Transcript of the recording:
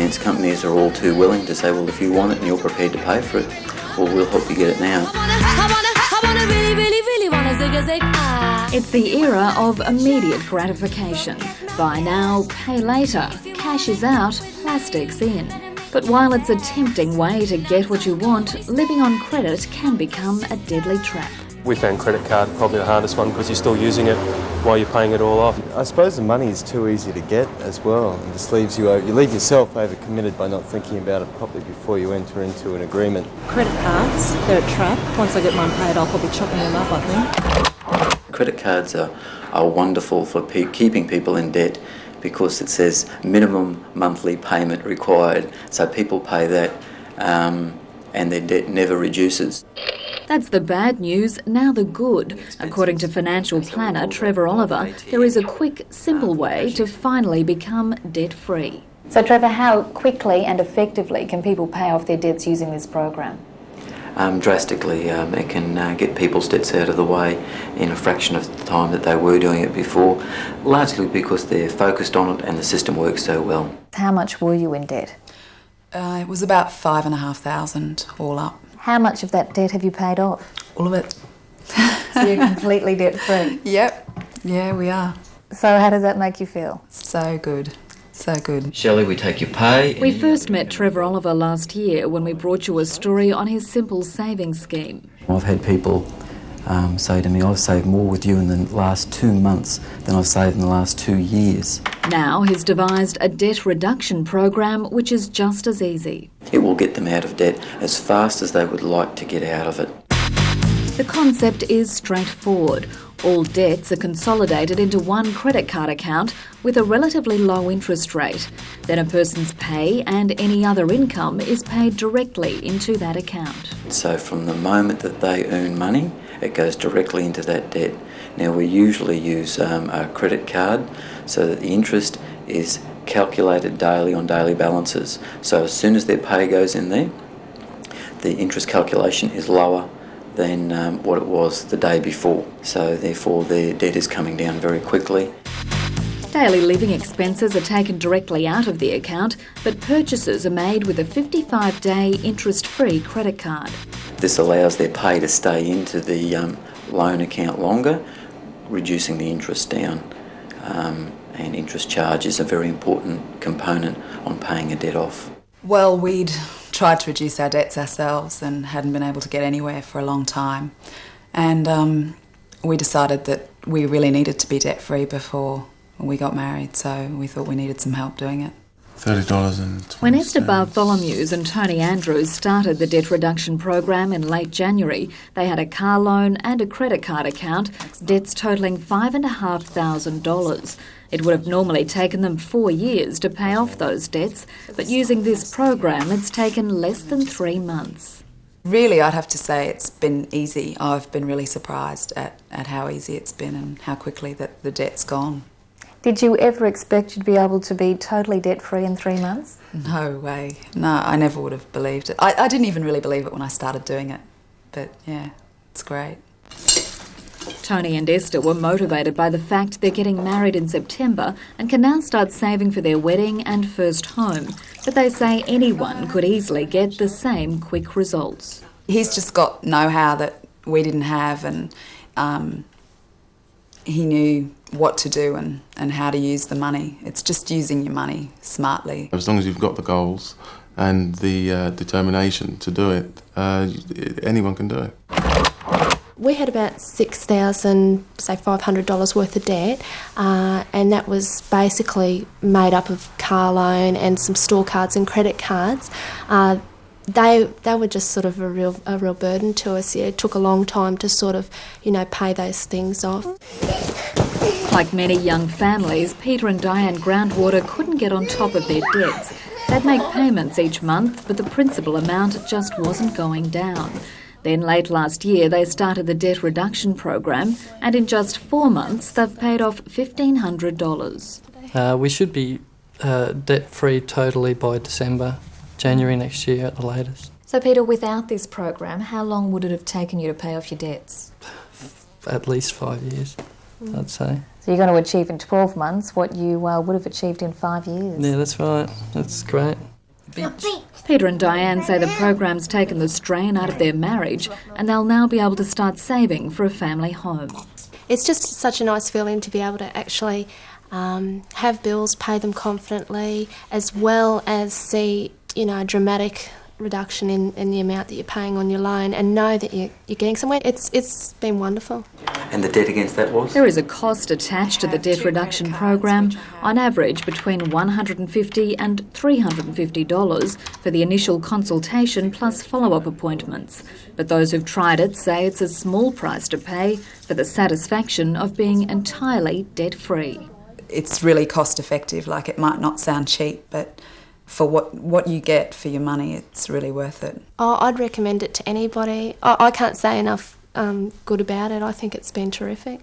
finance companies are all too willing to say, well, if you want it and you're prepared to pay for it, well, we'll help you get it now. It's the era of immediate gratification. Buy now, pay later. Cash is out, plastic's in. But while it's a tempting way to get what you want, living on credit can become a deadly trap. We found credit card probably the hardest one because you're still using it while you're paying it all off. I suppose the money is too easy to get as well, and just leaves you leave yourself overcommitted by not thinking about it properly before you enter into an agreement. Credit cards, they're a trap. Once I get mine paid off, I'll be chopping them up, I think. Credit cards are wonderful for keeping people in debt because it says minimum monthly payment required, so people pay that and their debt never reduces. That's the bad news, now the good. According to financial planner Trevor Oliver, there is a quick, simple way to finally become debt-free. So Trevor, how quickly and effectively can people pay off their debts using this program? Drastically. It can get people's debts out of the way in a fraction of the time that they were doing it before, largely because they're focused on it and the system works so well. How much were you in debt? It was about $5,500 all up. How much of that debt have you paid off? All of it. So you're completely debt-free? Yep. Yeah, we are. So how does that make you feel? So good. So good. Shelley, we take your pay. We first met Trevor Oliver last year when we brought you a story on his simple savings scheme. I've had people say to me, I've saved more with you in the last 2 months than I've saved in the last 2 years. Now he's devised a debt reduction program which is just as easy. It will get them out of debt as fast as they would like to get out of it. The concept is straightforward. All debts are consolidated into one credit card account with a relatively low interest rate. Then a person's pay and any other income is paid directly into that account. So from the moment that they earn money, it goes directly into that debt. Now we usually use a credit card so that the interest is calculated daily on daily balances. So as soon as their pay goes in there, the interest calculation is lower than what it was the day before. So therefore their debt is coming down very quickly. Daily living expenses are taken directly out of the account, but purchases are made with a 55-day interest-free credit card. This allows their pay to stay into the loan account longer, reducing the interest down. And interest charge is a very important component on paying a debt off. Well, we'd tried to reduce our debts ourselves and hadn't been able to get anywhere for a long time. And we decided that we really needed to be debt-free before we got married, so we thought we needed some help doing it. $30.20. When Esther Bartholomews and Tony Andrews started the debt reduction program in late January, they had a car loan and a credit card account, debts totalling $5,500. It would have normally taken them 4 years to pay off those debts, but using this program, it's taken less than 3 months. Really, I'd have to say it's been easy. I've been really surprised at how easy it's been and how quickly that the debt's gone. Did you ever expect you'd be able to be totally debt-free in 3 months? No way. No, I never would have believed it. I didn't even really believe it when I started doing it. But yeah, it's great. Tony and Esther were motivated by the fact they're getting married in September and can now start saving for their wedding and first home. But they say anyone could easily get the same quick results. He's just got know-how that we didn't have, and he knew what to do and how to use the money. It's just using your money smartly. As long as you've got the goals and the determination to do it, anyone can do it. We had about $6,500 worth of debt, and that was basically made up of car loan and some store cards and credit cards. They were just sort of a real burden to us. Yeah, it took a long time to sort of, pay those things off. Like many young families, Peter and Diane Groundwater couldn't get on top of their debts. They'd make payments each month, but the principal amount just wasn't going down. Then late last year, they started the debt reduction program, and in just 4 months, they've paid off $1,500. We should be debt-free totally by January next year at the latest. So Peter, without this program, how long would it have taken you to pay off your debts? At least 5 years, I'd say. So you're going to achieve in 12 months what you would have achieved in 5 years. Yeah, that's right. That's great. Peter and Diane say the program's taken the strain out of their marriage and they'll now be able to start saving for a family home. It's just such a nice feeling to be able to actually have bills, pay them confidently, as well as see, a dramatic reduction in the amount that you're paying on your loan and know that you're getting somewhere. It's been wonderful. And the debt against that was? There is a cost attached to the debt reduction program, on average between $150 and $350 for the initial consultation plus follow-up appointments. But those who've tried it say it's a small price to pay for the satisfaction of being entirely debt-free. It's really cost effective. Like, it might not sound cheap, but for what you get for your money, it's really worth it. I'd recommend it to anybody. I can't say enough good about it. I think it's been terrific.